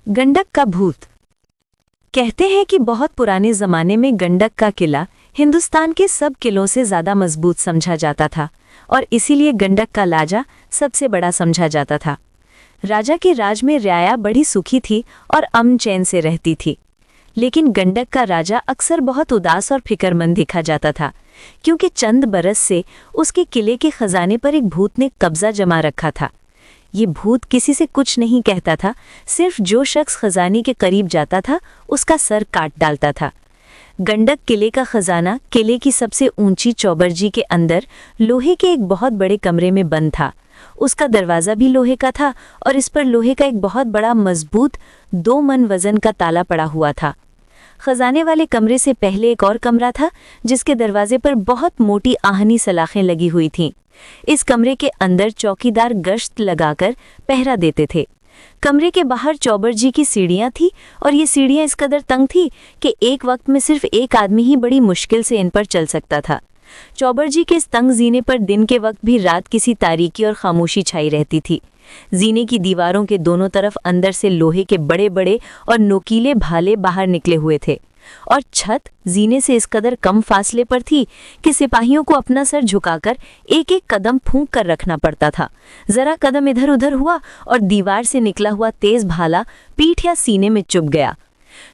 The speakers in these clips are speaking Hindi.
गंडक का भूत। कहते हैं कि बहुत पुराने जमाने में गंडक का किला हिंदुस्तान के सब किलों से ज्यादा मजबूत समझा जाता था और इसीलिए गंडक का लाजा सबसे बड़ा समझा जाता था। राजा के राज में रियाया बड़ी सुखी थी और अमन चैन से रहती थी, लेकिन गंडक का राजा अक्सर बहुत उदास और फिक्रमंद दिखा जाता था, क्योंकि चंद बरस से उसके किले के खजाने पर एक भूत ने कब्जा जमा रखा था। ये भूत किसी से कुछ नहीं कहता था, सिर्फ जो शख्स खजाने के करीब जाता था उसका सर काट डालता था। गंडक किले का खजाना किले की सबसे ऊंची चौबरजी के अंदर लोहे के एक बहुत बड़े कमरे में बंद था। उसका दरवाज़ा भी लोहे का था और इस पर लोहे का एक बहुत बड़ा मजबूत 2 मन वजन का ताला पड़ा हुआ था। खजाने वाले कमरे से पहले एक और कमरा था जिसके दरवाजे पर बहुत मोटी आहनी सलाखें लगी हुई थीं। इस कमरे के अंदर चौकीदार गश्त लगाकर पहरा देते थे। कमरे के बाहर चौबरजी की सीढ़ियां थी और ये सीढ़ियां इस कदर तंग थी कि एक वक्त में सिर्फ एक आदमी ही बड़ी मुश्किल से इन पर चल सकता था। चौबरजी के इस तंग जीने पर दिन के वक्त भी रात किसी तारीकी और खामोशी छाई रहती थी। जीने की दीवारों के दोनों तरफ अंदर से लोहे के बड़े बड़े और नोकीले भाले बाहर निकले हुए थे और छत जीने से इस कदर कम फासले पर थी कि सिपाहियों को अपना सर झुकाकर एक एक कदम फूंक कर रखना पड़ता था। जरा कदम इधर उधर हुआ और दीवार से निकला हुआ तेज भाला पीठ या सीने में चुभ गया।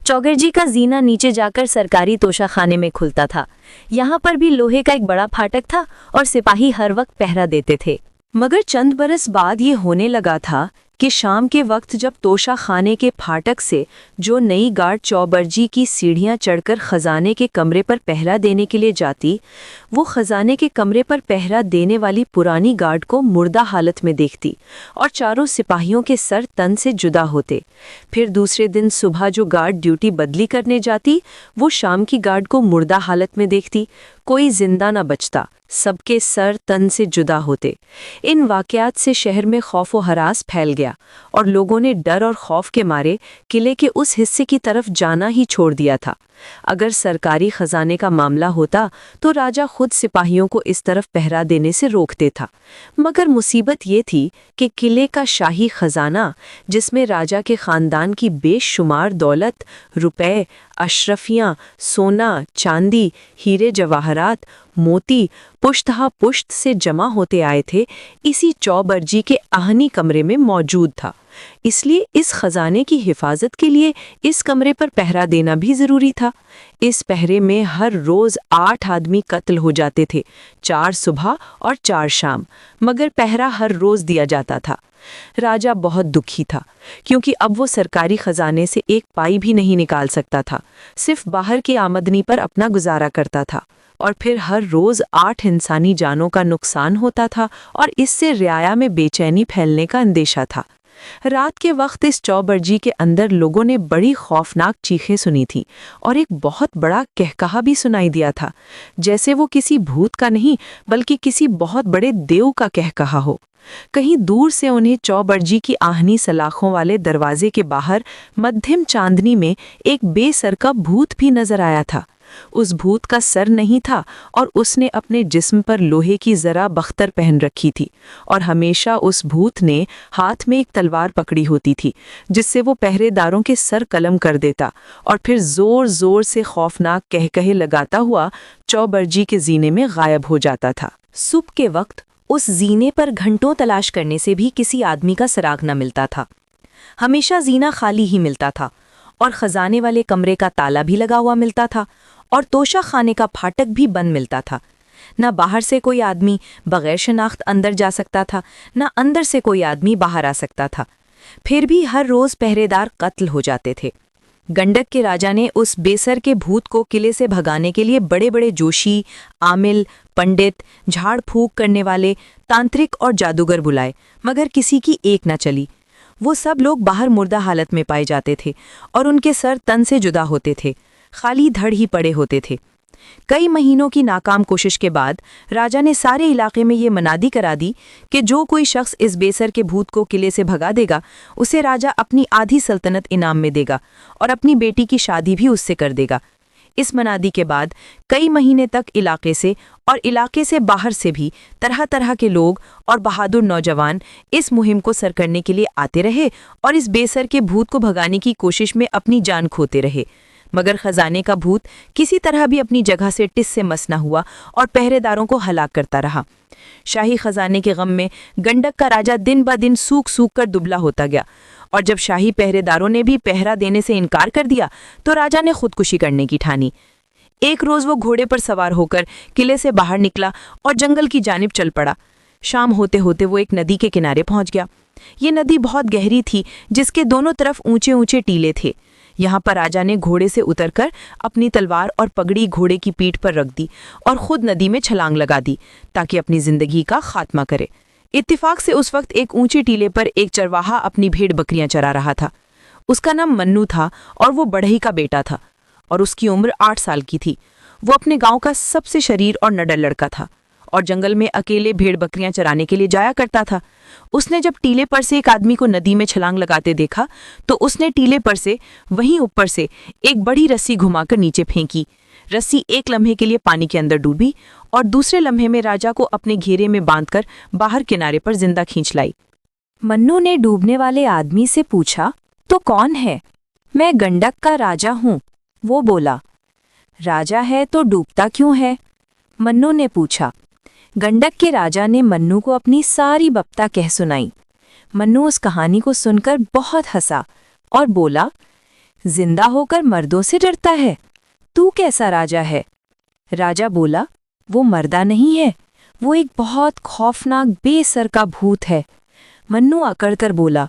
चौबरजी का जीना नीचे जाकर सरकारी तोशाखाने में खुलता था। यहाँ पर भी लोहे का एक बड़ा फाटक था और सिपाही हर वक्त पहरा देते थे। मगर चंद बरस बाद ये होने लगा था कि शाम के वक्त जब तोशा खाने के फाटक से जो नई गार्ड चौबरजी की सीढ़ियां चढ़कर खजाने के कमरे पर पहरा देने के लिए जाती, वो खजाने के कमरे पर पहरा देने वाली पुरानी गार्ड को मुर्दा हालत में देखती और चारों सिपाहियों के सर तन से जुदा होते। फिर दूसरे दिन सुबह जो गार्ड ड्यूटी बदली करने जाती, वो शाम की गार्ड को मुर्दा हालत में देखती। कोई जिंदा न बचता, सबके सर तन से जुदा होते। इन वाकयात से शहर में खौफ व हरास फैल गया और लोगों ने डर और खौफ के मारे किले के उस हिस्से की तरफ जाना ही छोड़ दिया था। अगर सरकारी खजाने का मामला होता तो राजा खुद सिपाहियों को इस तरफ पहरा देने से रोकते था। मगर मुसीबत ये थी कि किले का शाही खजाना, जिसमें राजा के खानदान की बेशुमार दौलत, रुपए, अशरफियाँ, सोना, चांदी, हीरे जवाहरात, मोती पुश्तहा पुश्त से जमा होते आए थे, इसी चौबरजी के आहनी कमरे में मौजूद था। इसलिए इस खजाने की हिफाजत के लिए इस कमरे पर पहरा देना भी जरूरी था। इस पहरे में हर रोज 8 आदमी कत्ल हो जाते थे, 4 सुबह और 4 शाम, मगर पहरा हर रोज दिया जाता था। राजा बहुत दुखी था, क्योंकि अब वो सरकारी खजाने से एक पाई भी नहीं निकाल सकता था, सिर्फ बाहर की आमदनी पर अपना गुजारा करता था। और फिर हर रोज 8 इंसानी जानों का नुकसान होता था और इससे रियाया में बेचैनी फैलने का अंदेशा था। रात के वक्त इस चौबरजी के अंदर लोगों ने बड़ी खौफनाक चीखें सुनी थी और एक बहुत बड़ा कहकहा भी सुनाई दिया था, जैसे वो किसी भूत का नहीं बल्कि किसी बहुत बड़े देव का कहकहा हो। कहीं दूर से उन्हें चौबरजी की आहनी सलाखों वाले दरवाजे के बाहर मध्यम चांदनी में एक बेसर का भूत भी नजर आया था। उस भूत का सर नहीं था और उसने अपने जिस्म पर लोहे की जरा बख्तर पहन रखी थी और हमेशा उस भूत ने हाथ में एक तलवार पकड़ी होती थी, जिससे वो पहरेदारों के सर कलम कर देता और फिर जोर जोर से खौफनाक कहकहे लगाता हुआ चौबरजी के जीने में गायब हो जाता था। सुबह के वक्त उस जीने पर घंटों तलाश करने से भी किसी आदमी का सराग न मिलता था। हमेशा जीना खाली ही मिलता था और खजाने वाले कमरे का ताला भी लगा हुआ मिलता था और तोशा खाने का फाटक भी बंद मिलता था। न बाहर से कोई आदमी बगैर शनाख्त अंदर जा सकता था, न अंदर से कोई आदमी बाहर आ सकता था। फिर भी हर रोज पहरेदार कत्ल हो जाते थे। गंडक के राजा ने उस बेसर के भूत को किले से भगाने के लिए बड़े बड़े जोशी, आमिल, पंडित, झाड़ फूक करने वाले, तांत्रिक और जादूगर बुलाए, मगर किसी की एक न चली। वो सब लोग बाहर मुर्दा हालत में पाए जाते थे और उनके सर तन से जुदा होते थे, खाली धड़ ही पड़े होते थे। कई महीनों की नाकाम कोशिश के बाद राजा ने सारे इलाके में ये मनादी करा दी कि जो कोई शख्स इस बेसर के भूत को किले से भगा देगा, उसे राजा अपनी आधी सल्तनत इनाम में देगा और अपनी बेटी की शादी भी उससे कर देगा। इस मनादी के बाद कई महीने तक इलाके से और इलाके से बाहर से भी तरह तरह के लोग और बहादुर नौजवान इस मुहिम को सर करने के लिए आते रहे और इस बेसर के भूत को भगाने की कोशिश में अपनी जान खोते रहे। मगर खजाने का भूत किसी तरह भी अपनी जगह से टिस से मस न हुआ और पहरेदारों को हलाक करता रहा। शाही खजाने के गम में गंडक का राजा दिन ब दिन सूख सूख कर दुबला होता गया और जब शाही पहरेदारों ने भी पहरा देने से इनकार कर दिया तो राजा ने खुदकुशी करने की ठानी। एक रोज वो घोड़े पर सवार होकर किले से बाहर निकला और जंगल की जानिब चल पड़ा। शाम होते होते वो एक नदी के किनारे पहुंच गया। ये नदी बहुत गहरी थी जिसके दोनों तरफ ऊंचे ऊंचे टीले थे। यहाँ पर राजा ने घोड़े से उतरकर अपनी तलवार और पगड़ी घोड़े की पीठ पर रख दी और खुद नदी में छलांग लगा दी ताकि अपनी जिंदगी का खात्मा करे। इत्तेफाक से उस वक्त एक ऊंचे टीले पर एक चरवाहा अपनी भेड़ बकरियां चरा रहा था। उसका नाम मन्नू था और वो बढ़ई का बेटा था और उसकी उम्र 8 साल की थी। वो अपने गांव का सबसे शरीर और नडर लड़का था और जंगल में अकेले भेड़ बकरियां चराने के लिए जाया करता था। उसने जब टीले पर से एक आदमी को नदी में छलांग लगाते देखा तो उसने टीले पर से वहीं ऊपर से एक बड़ी रस्सी घुमाकर नीचे फेंकी। रस्सी एक लम्हे के लिए पानी के अंदर डूबी और दूसरे लम्हे में राजा को अपने घेरे में बांधकर बाहर किनारे पर जिंदा खींच लाई। मन्नू ने डूबने वाले आदमी से पूछा, तो कौन है? मैं गंडक का राजा हूँ, वो बोला। राजा है तो डूबता क्यों है? मन्नू ने पूछा। गंडक के राजा ने मन्नू को अपनी सारी बप्ता कह सुनाई। मन्नू उस कहानी को सुनकर बहुत हंसा और बोला, जिंदा होकर मर्दों से डरता है? तू कैसा राजा है? राजा बोला, वो मर्दा नहीं है, वो एक बहुत खौफनाक बेसर का भूत है। मन्नू अकड़कर बोला,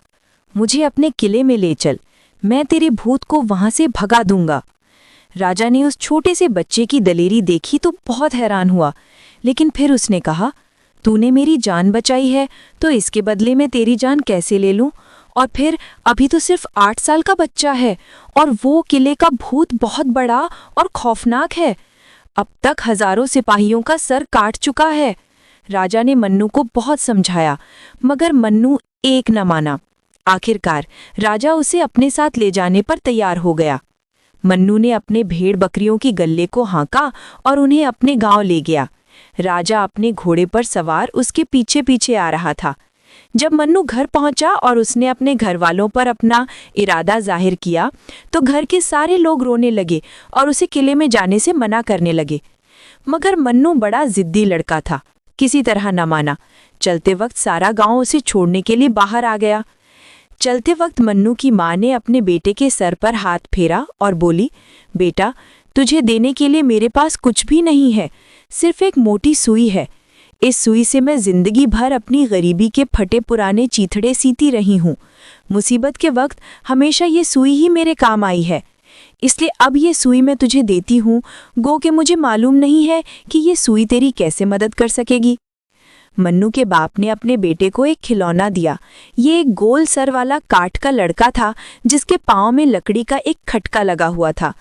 मुझे अपने किले में ले चल, मैं तेरे भूत को वहां से भगा दूंगा। राजा ने उस छोटे से बच्चे की दलेरी देखी तो बहुत हैरान हुआ, लेकिन फिर उसने कहा, तूने मेरी जान बचाई है तो इसके बदले में तेरी जान कैसे ले लूं? और फिर अभी तो सिर्फ 8 साल का बच्चा है और वो किले का भूत बहुत बड़ा और खौफनाक है। अब तक हजारों सिपाहियों का सर काट चुका है। राजा ने मन्नू को बहुत समझाया मगर मन्नू एक न माना। आखिरकार राजा उसे अपने साथ ले जाने पर तैयार हो गया। मन्नू ने अपने भेड़ बकरियों की गल्ले को हाँका और उन्हें अपने गांव ले गया। राजा अपने घोड़े पर सवार उसके पीछे पीछे आ रहा था। जब मन्नू घर पहुंचा और उसने अपने घर वालों पर अपना इरादा जाहिर किया तो घर के सारे लोग रोने लगे और उसे किले में जाने से मना करने लगे। मगर मन्नू बड़ा जिद्दी लड़का था, किसी तरह न माना। चलते वक्त सारा गांव उसे छोड़ने के लिए बाहर आ गया। चलते वक्त मन्नू की माँ ने अपने बेटे के सर पर हाथ फेरा और बोली, बेटा, तुझे देने के लिए मेरे पास कुछ भी नहीं है, सिर्फ एक मोटी सुई है। इस सुई से मैं जिंदगी भर अपनी गरीबी के फटे पुराने चीथड़े सीती रही हूँ। मुसीबत के वक्त हमेशा ये सुई ही मेरे काम आई है, इसलिए अब ये सुई मैं तुझे देती हूँ, गो कि मुझे मालूम नहीं है कि ये सुई तेरी कैसे मदद कर सकेगी। मन्नू के बाप ने अपने बेटे को एक खिलौना दिया। ये एक गोल सर वाला काठ का लड़का था जिसके पाँव में लकड़ी का एक खटका लगा हुआ था।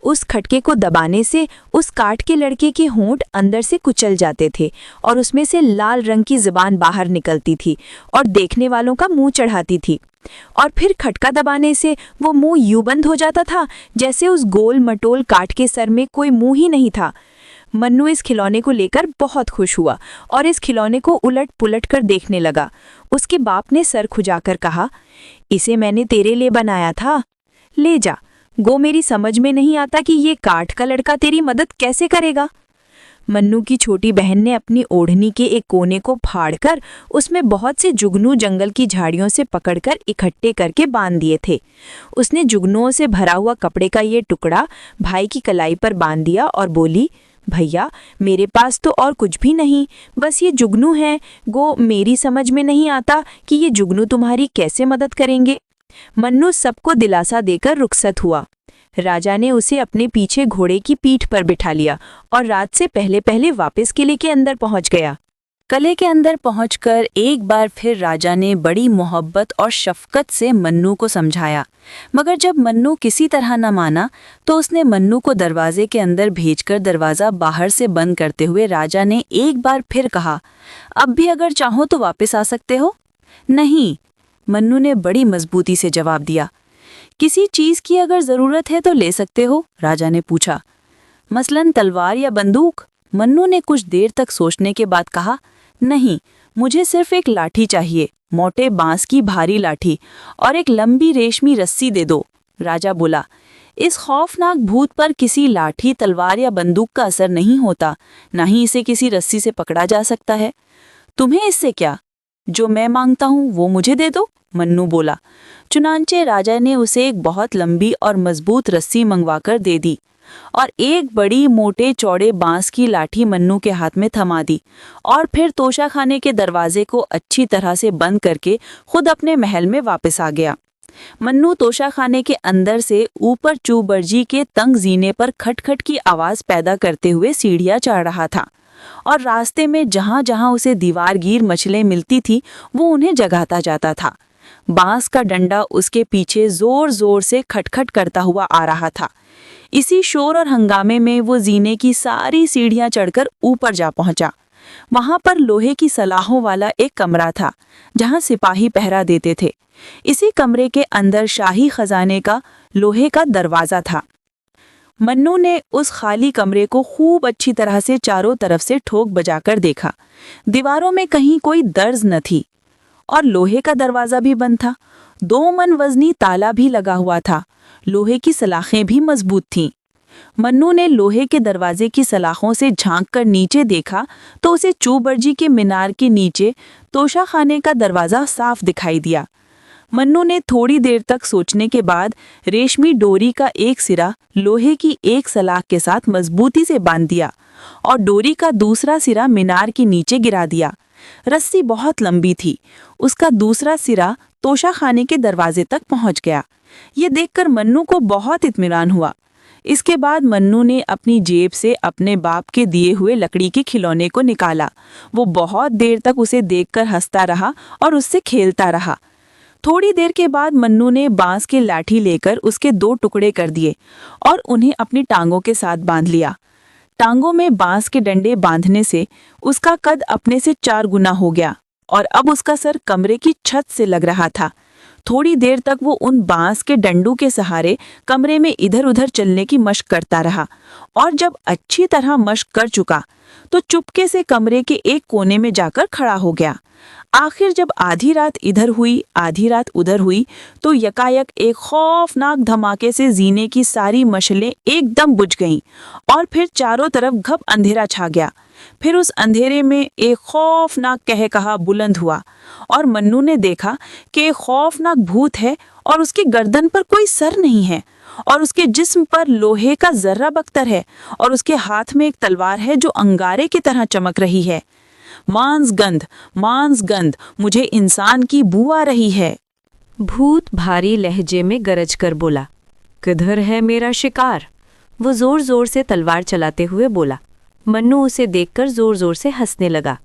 उस खटके को दबाने से उस काठ के लड़के के होंठ अंदर से कुचल जाते थे और उसमें से लाल रंग की जुबान बाहर निकलती थी और देखने वालों का मुंह चढ़ाती थी। और फिर खटका दबाने से वो मुंह यूं बंद हो जाता था जैसे उस गोल मटोल काठ के सर में कोई मुंह ही नहीं था। मन्नू इस खिलौने को लेकर बहुत खुश हुआ और इस खिलौने को उलट पुलट कर देखने लगा। उसके बाप ने सर खुजाकर कहा, इसे मैंने तेरे लिए बनाया था, ले जा। गो मेरी समझ में नहीं आता कि ये काठ का लड़का तेरी मदद कैसे करेगा। मन्नू की छोटी बहन ने अपनी ओढ़नी के एक कोने को फाड़कर उसमें बहुत से जुगनू जंगल की झाड़ियों से पकड़कर इकट्ठे करके बांध दिए थे। उसने जुगनुओं से भरा हुआ कपड़े का ये टुकड़ा भाई की कलाई पर बांध दिया और बोली, भैया, मेरे पास तो और कुछ भी नहीं, बस ये जुगनू हैं। गो मेरी समझ में नहीं आता कि ये जुगनू तुम्हारी कैसे मदद करेंगे। मन्नू सबको दिलासा देकर रुखसत हुआ। राजा ने उसे अपने पीछे घोड़े की पीठ पर बिठा लिया और रात से पहले पहले वापस किले के अंदर पहुंच गया। किले के अंदर पहुंचकर एक बार फिर राजा ने बड़ी मोहब्बत और शफकत से मन्नू को समझाया, मगर जब मन्नू किसी तरह न माना तो उसने मन्नू को दरवाजे के अंदर भेजकर दरवाज़ा बाहर से बंद करते हुए राजा ने एक बार फिर कहा, अब भी अगर चाहो तो वापस आ सकते हो। नहीं, मन्नू ने बड़ी मजबूती से जवाब दिया। किसी चीज़ की अगर ज़रूरत है तो ले सकते हो, राजा ने पूछा। मसलन तलवार या बंदूक? मन्नू ने कुछ देर तक सोचने के बाद कहा, नहीं, मुझे सिर्फ एक लाठी चाहिए, मोटे बांस की भारी लाठी, और एक लंबी रेशमी रस्सी दे दो। राजा बोला, इस खौफनाक भूत पर किसी लाठी, तलवार या बंदूक का असर नहीं होता, ना ही इसे किसी रस्सी से पकड़ा जा सकता है। तुम्हें इससे क्या? जो मैं मांगता हूँ वो मुझे दे दो, मन्नू बोला। चुनांचे राजा ने उसे एक बहुत लंबी और मजबूत रस्सी मंगवाकर दे दी और एक बड़ी मोटे चौड़े बांस की लाठी मन्नू के हाथ में थमा दी और फिर तोशाखाने के दरवाजे को अच्छी तरह से बंद करके खुद अपने महल में वापस आ गया। मन्नू तोशाखाने के अंदर से ऊपर चूबर्जी के तंग जीने पर खटखट की आवाज पैदा करते हुए सीढ़ियां चढ़ रहा था और रास्ते में जहां जहां उसे दीवारगीर मछलें मिलती थी वो उन्हें जगाता जाता था। बांस का डंडा उसके पीछे जोर जोर से खटखट करता हुआ आ रहा था। इसी शोर और हंगामे में वो जीने की सारी सीढ़ियां चढ़कर ऊपर जा पहुंचा। वहां पर लोहे की सलाखों वाला एक कमरा था जहां सिपाही पहरा देते थे। इसी कमरे के अंदर शाही खजाने का लोहे का दरवाजा था। मन्नू ने उस खाली कमरे को खूब अच्छी तरह से चारों तरफ से ठोक बजाकर देखा। दीवारों में कहीं कोई दर्ज न थी और लोहे का दरवाजा भी बंद था। 2 मन वजनी ताला भी लगा हुआ था। लोहे की सलाखें भी मजबूत थीं। मन्नू ने लोहे के दरवाजे की सलाखों से झांककर नीचे देखा तो उसे चूबर्जी के मीनार के नीचे तोशाखाने का दरवाजा साफ दिखाई दिया। मन्नू ने थोड़ी देर तक सोचने के बाद रेशमी डोरी का एक सिरा लोहे की एक सलाख के साथ मजबूती से बांध दिया और डोरी का दूसरा सिरा मीनार के नीचे गिरा दिया। रस्सी बहुत लंबी थी। उसका दूसरा सिरा तोशाखाने के दरवाजे तक पहुंच गया। ये देखकर मन्नू को बहुत इत्मीनान हुआ। इसके बाद मन्नू ने अपनी जेब से अपने बाप के दिए हुए लकड़ी के खिलौने को निकाला। वो बहुत देर तक उसे देखकर हंसता रहा और उससे खेलता रहा। थोड़ी देर के बाद मन्नू ने बांस की लाठी लेकर उसके 2 टुकड़े कर दिए और उन्हें अपनी टांगों के साथ बांध लिया। टांगों में बांस के डंडे बांधने से उसका कद अपने से 4 गुना हो गया और अब उसका सर कमरे की छत से लग रहा था। थोड़ी देर तक वो उन बांस के डंडों के सहारे कमरे में इधर उधर चलने की मशक करता रहा और जब अच्छी तरह मशक कर चुका तो चुपके से कमरे के एक कोने में जाकर खड़ा हो गया। आखिर जब आधी रात इधर हुई आधी रात उधर हुई तो यकायक एक खौफनाक धमाके से जीने की सारी मशलें एकदम बुझ गईं और फिर चारों तरफ घप अंधेरा छा गया। फिर उस अंधेरे में एक खौफनाक कहकहा बुलंद हुआ और मन्नू ने देखा कि एक खौफनाक भूत है और उसकी गर्दन पर कोई सर नहीं है और उसके जिस्म पर लोहे का जर्रा बख्तर है और उसके हाथ में एक तलवार है जो अंगारे की तरह चमक रही है। मांस गंध, मुझे इंसान की बू आ रही है। भूत भारी लहजे में गरज कर बोला, किधर है मेरा शिकार? वो जोर जोर से तलवार चलाते हुए बोला। मन्नू उसे देखकर जोर जोर से हंसने लगा।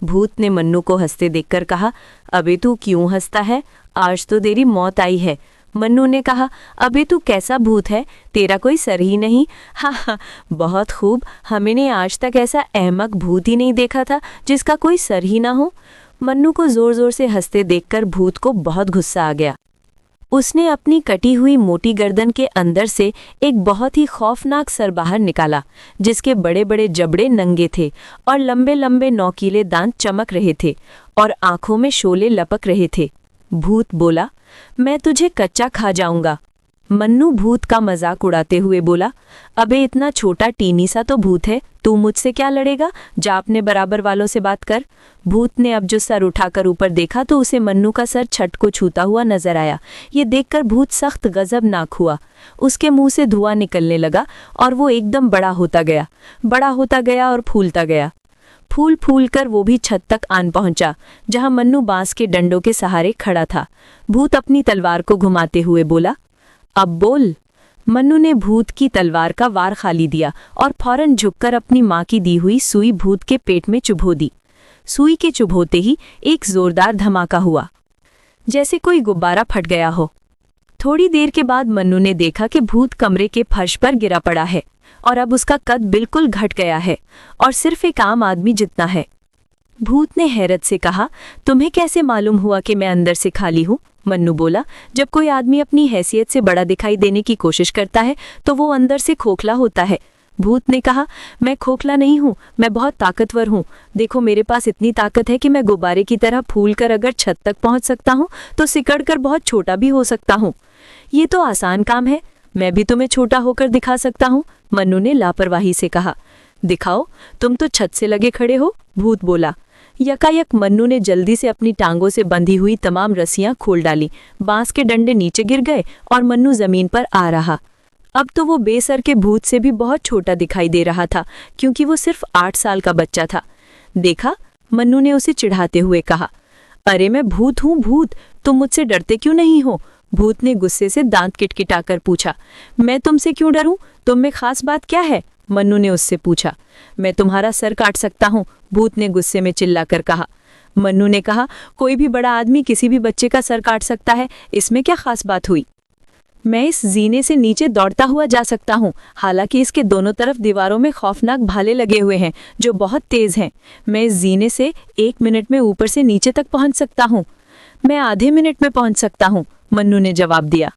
भूत ने मन्नू को हंसते देखकर कहा, अबे तू क्यों हंसता है? आज तो तेरी मौत आई है। मन्नू ने कहा, अबे तू कैसा भूत है? तेरा कोई सर ही नहीं। हाँ, बहुत खूब। हमने आज तक ऐसा अहमक भूत ही नहीं देखा था जिसका कोई सर ही ना हो। मन्नू को जोर जोर से हंसते देखकर भूत को बहुत गुस्सा आ गया। उसने अपनी कटी हुई मोटी गर्दन के अंदर से एक बहुत ही खौफनाक सर बाहर निकाला जिसके बड़े बड़े जबड़े नंगे थे और लंबे लंबे नौकीले दांत चमक रहे थे और आंखों में शोले लपक रहे थे। भूत बोला, मैं तुझे कच्चा खा जाऊंगा। मन्नू भूत का मजाक उड़ाते हुए बोला, अबे इतना छोटा टीनी सा तो भूत है, तू मुझसे क्या लड़ेगा? जा अपने बराबर वालों से बात कर। भूत ने अब जो सर उठाकर ऊपर देखा तो उसे मन्नू का सर छत को छूता हुआ नजर आया। ये देखकर भूत सख्त गजबनाक हुआ। उसके मुंह से धुआं निकलने लगा और वो एकदम बड़ा होता गया और फूलता गया। फूल फूल कर वो भी छत तक आन पहुंचा जहां मन्नू बांस के डंडों के सहारे खड़ा था। भूत अपनी तलवार को घुमाते हुए बोला, अब बोल। मन्नू ने भूत की तलवार का वार खाली दिया और फौरन झुककर अपनी माँ की दी हुई सुई भूत के पेट में चुभो दी। सुई के चुभोते ही एक जोरदार धमाका हुआ, जैसे कोई गुब्बारा फट गया हो। थोड़ी देर के बाद मन्नू ने देखा कि भूत कमरे के फर्श पर गिरा पड़ा है और अब उसका कद बिल्कुल घट गया है और सिर्फ एक आम आदमी जितना है। भूत ने हैरत से कहा, तुम्हें कैसे मालूम हुआ कि मैं अंदर से खाली हूँ? मन्नू बोला, जब कोई आदमी अपनी हैसियत से बड़ा दिखाई देने की कोशिश करता है तो वो अंदर से खोखला होता है। भूत ने कहा, मैं खोखला नहीं हूँ, मैं बहुत ताकतवर हूँ। देखो, मेरे पास इतनी ताकत है कि मैं गुब्बारे की तरह फूल कर अगर छत तक पहुँच सकता हूँ तो सिकड़ कर बहुत छोटा भी हो सकता हूँ। ये तो आसान काम है, मैं भी तुम्हें छोटा होकर दिखा सकता हूँ, मन्नू ने लापरवाही से कहा। दिखाओ, तुम तो छत से लगे खड़े हो, भूत बोला। यकायक मन्नू ने जल्दी से अपनी टांगों से बंधी हुई तमाम रस्सियां खोल डाली। बांस के डंडे नीचे गिर गए और मन्नू जमीन पर आ रहा। अब तो वो बेसर के भूत से भी बहुत छोटा दिखाई दे रहा था, क्योंकि वो सिर्फ 8 साल का बच्चा था। देखा, मन्नू ने उसे चिढ़ाते हुए कहा। अरे मैं भूत हूँ भूत, तुम मुझसे डरते क्यों नहीं हो? भूत ने गुस्से से दांत किटकिटाकर पूछा। मैं तुमसे क्यों डरूं? तुम में खास बात क्या है? मन्नू ने उससे पूछा। मैं तुम्हारा सर काट सकता हूँ, भूत ने गुस्से में चिल्लाकर कहा। मन्नू ने कहा, कोई भी बड़ा आदमी किसी भी बच्चे का सर काट सकता है, इसमें क्या खास बात हुई? मैं इस जीने से नीचे दौड़ता हुआ जा सकता हूँ, हालांकि इसके दोनों तरफ दीवारों में खौफनाक भाले लगे हुए हैं जो बहुत तेज हैं। मैं इस जीने से 1 मिनट में ऊपर से नीचे तक पहुँच सकता हूँ। मैं आधे मिनट में पहुँच सकता हूँ, मन्नू ने जवाब दिया।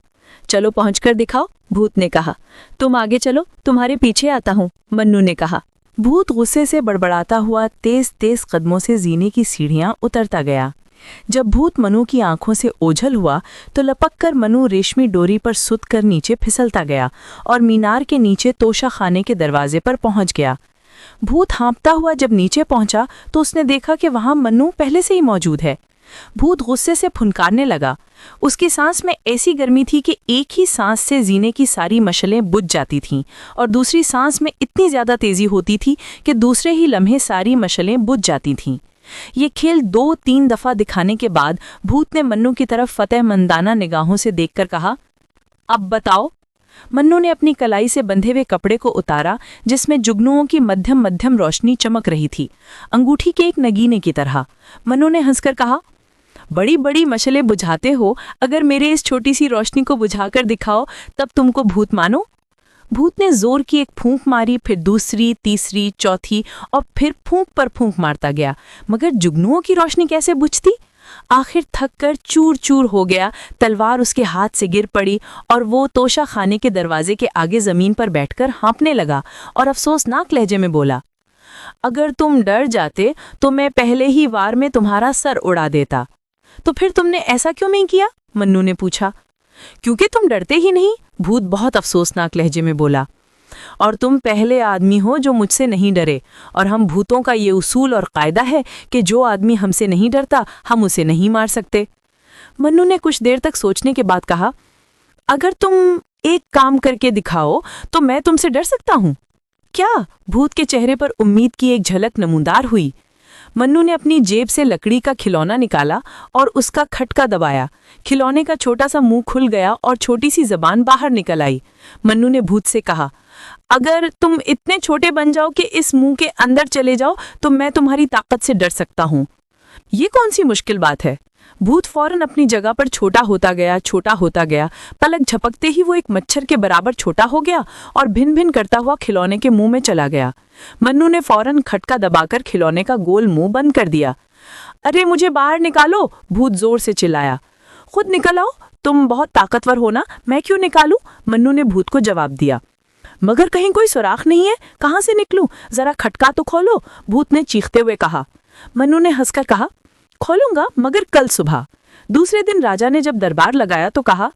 चलो पहुँचकर दिखाओ, भूत ने कहा। तुम आगे चलो, तुम्हारे पीछे आता हूँ, मन्नू ने कहा। भूत गुस्से से बड़बड़ाता हुआ तेज तेज कदमों से जीने की सीढ़ियां उतरता गया। जब भूत मनु की आंखों से ओझल हुआ तो लपककर मनु रेशमी डोरी पर सुत कर नीचे फिसलता गया और मीनार के नीचे तोशा खाने के दरवाजे पर पहुंच गया। भूत हाँपता हुआ जब नीचे पहुंचा तो उसने देखा कि वहां मन्नू पहले से ही मौजूद है। भूत गुस्से से फुनकारने लगा। उसकी सांस में ऐसी गर्मी थी कि एक ही सांस से जीने की सारी मशलें बुझ जाती थीं और दूसरी सांस में इतनी ज्यादा तेजी होती थी कि दूसरे ही लम्हे सारी मशलें बुझ जाती थीं। ये खेल 2-3 दफा दिखाने के बाद भूत ने मन्नू की तरफ फतेहमंदाना निगाहों से देखकर कहा, अब बताओ। मन्नू ने अपनी कलाई से बंधे हुए कपड़े को उतारा, जिसमें जुगनुओं की मध्यम मध्यम रोशनी चमक रही थी, अंगूठी के एक नगीने की तरह। मन्नू ने हंसकर कहा, बड़ी बड़ी मशलें बुझाते हो, अगर मेरे इस छोटी सी रोशनी को बुझाकर दिखाओ तब तुमको भूत मानो। भूत ने जोर की एक फूंक मारी, फिर दूसरी, तीसरी, चौथी और फिर फूंक पर फूंक मारता गया, मगर जुगनुओं की रोशनी कैसे बुझती? आखिर थक कर चूर चूर हो गया, तलवार उसके हाथ से गिर पड़ी और वो तोशा खाने के दरवाजे के आगे जमीन पर बैठकर हाँपने लगा और अफसोसनाक लहजे में बोला, अगर तुम डर जाते तो मैं पहले ही वार में तुम्हारा सर उड़ा देता। तो फिर तुमने ऐसा क्यों नहीं किया? मन्नू ने पूछा। क्योंकि तुम डरते ही नहीं, भूत बहुत अफसोसनाक लहजे में बोला। और तुम पहले आदमी हो जो मुझसे नहीं डरे, और हम भूतों का ये उसूल और कायदा है कि जो आदमी हमसे नहीं डरता हम उसे नहीं मार सकते। मन्नू ने कुछ देर तक सोचने के बाद कहा, अगर तुम एक काम करके दिखाओ तो मैं तुमसे डर सकता हूँ। क्या? भूत के चेहरे पर उम्मीद की एक झलक नमूदार हुई। मन्नू ने अपनी जेब से लकड़ी का खिलौना निकाला और उसका खटका दबाया। खिलौने का छोटा सा मुंह खुल गया और छोटी सी जबान बाहर निकल आई। मन्नू ने भूत से कहा, अगर तुम इतने छोटे बन जाओ कि इस मुंह के अंदर चले जाओ तो मैं तुम्हारी ताकत से डर सकता हूँ। ये कौन सी मुश्किल बात है? भूत फौरन अपनी जगह पर छोटा होता गया, छोटा होता गया। पलक झपकते ही वो एक मच्छर के बराबर छोटा हो गया और भिन भिन करता हुआ खिलौने के मुंह में चला गया। मन्नू ने फौरन खटका दबाकर खिलौने का गोल मुंह बंद कर दिया। अरे मुझे बाहर निकालो, भूत जोर से चिल्लाया। खुद निकल आओ, तुम बहुत ताकतवर हो ना, मैं क्यों निकालूं? मन्नू ने भूत को जवाब दिया। मगर कहीं कोई सुराख नहीं है, कहाँ से निकलूं? जरा खटका तो खोलो, भूत ने चीखते हुए कहा। मन्नू ने हंसकर कहा, खोलूंगा मगर कल सुबह। दूसरे दिन राजा ने जब दरबार लगाया तो कहा,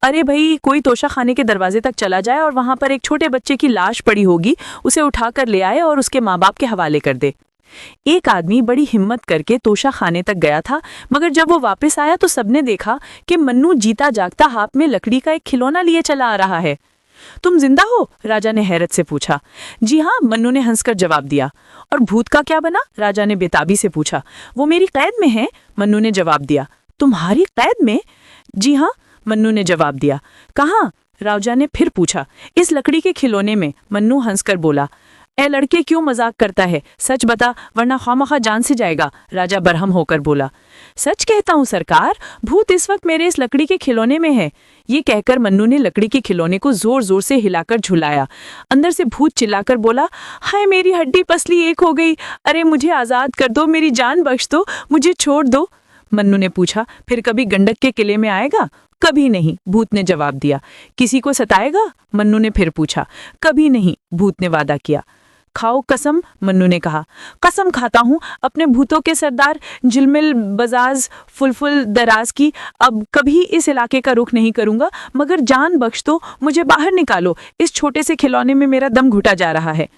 अरे भाई, कोई तोशा खाने के दरवाजे तक चला जाए और वहां पर एक छोटे बच्चे की लाश पड़ी होगी, उसे उठाकर ले आए और उसके माँ बाप के हवाले कर दे। एक आदमी बड़ी हिम्मत करके तोशा खाने तक गया था, मगर जब वो वापस आया तो सबने देखा कि मन्नू जीता जागता हाथ में लकड़ी का एक खिलौना लिए चला आ रहा है। तुम जिंदा हो? राजा ने हैरत से पूछा। जी हाँ, मन्नू ने हंसकर जवाब दिया। और भूत का क्या बना? राजा ने बेताबी से पूछा। वो मेरी कैद में है, मन्नू ने जवाब दिया। तुम्हारी कैद में? जी हाँ, मन्नू ने जवाब दिया। कहाँ? राजा ने फिर पूछा। इस लकड़ी के खिलौने में, मन्नू हंसकर बोला। ए लड़के, क्यों मजाक करता है? सच बता, वरना खामखा जान से जाएगा, राजा बरहम होकर बोला। सच कहता हूँ सरकार, भूत इस वक्त मेरे इस लकड़ी के खिलौने में है। ये कहकर मन्नू ने लकड़ी के खिलौने को जोर जोर से हिलाकर झुलाया। अंदर से भूत चिल्लाकर बोला, हाय मेरी हड्डी पसली एक हो गई, अरे मुझे आजाद कर दो, मेरी जान बख्श दो, मुझे छोड़ दो। मन्नू ने पूछा। फिर कभी गंडक के किले में आएगा? कभी नहीं, भूत ने जवाब दिया। किसी को सताएगा? मन्नू ने फिर पूछा। कभी नहीं, भूत ने वादा किया। खाओ कसम, मन्नू ने कहा। कसम खाता हूँ अपने भूतों के सरदार जिलमिल बजाज फुलफुल दराज की, अब कभी इस इलाके का रुख नहीं करूंगा, मगर जान बख्श दो, मुझे बाहर निकालो, इस छोटे से खिलौने में मेरा दम घुटा जा रहा है।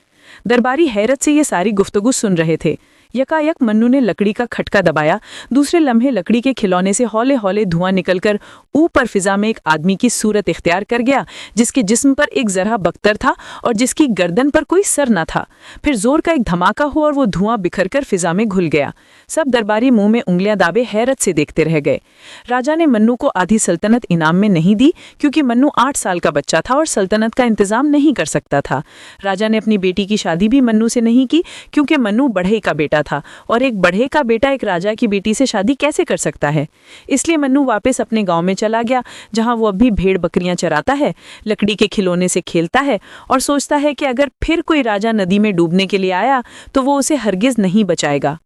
दरबारी हैरत से ये सारी गुफ्तगू सुन रहे थे। यकायक मन्नू ने लकड़ी का खटका दबाया। दूसरे लम्हे लकड़ी के खिलौने से हौले हौले धुआं निकलकर ऊपर फिजा में एक आदमी की सूरत इख्तियार कर गया, जिसके जिस्म पर एक जरा बख्तर था और जिसकी गर्दन पर कोई सर न था। फिर जोर का एक धमाका हुआ और वो धुआं बिखरकर फिजा में घुल गया। सब दरबारी मुंह में उंगलियां दाबे हैरत से देखते रह गए। राजा ने मन्नू को आधी सल्तनत इनाम में नहीं दी, क्योंकि मन्नू 8 साल का बच्चा था और सल्तनत का इंतजाम नहीं कर सकता था। राजा ने अपनी बेटी की शादी भी मन्नू से नहीं की, क्योंकि मन्नू बढ़ई का बेटा था और एक बढ़े का बेटा एक राजा की बेटी से शादी कैसे कर सकता है। इसलिए मन्नू वापस अपने गांव में चला गया, जहां वो अब भी भेड़ बकरियां चराता है, लकड़ी के खिलौने से खेलता है और सोचता है कि अगर फिर कोई राजा नदी में डूबने के लिए आया तो वो उसे हरगिज नहीं बचाएगा।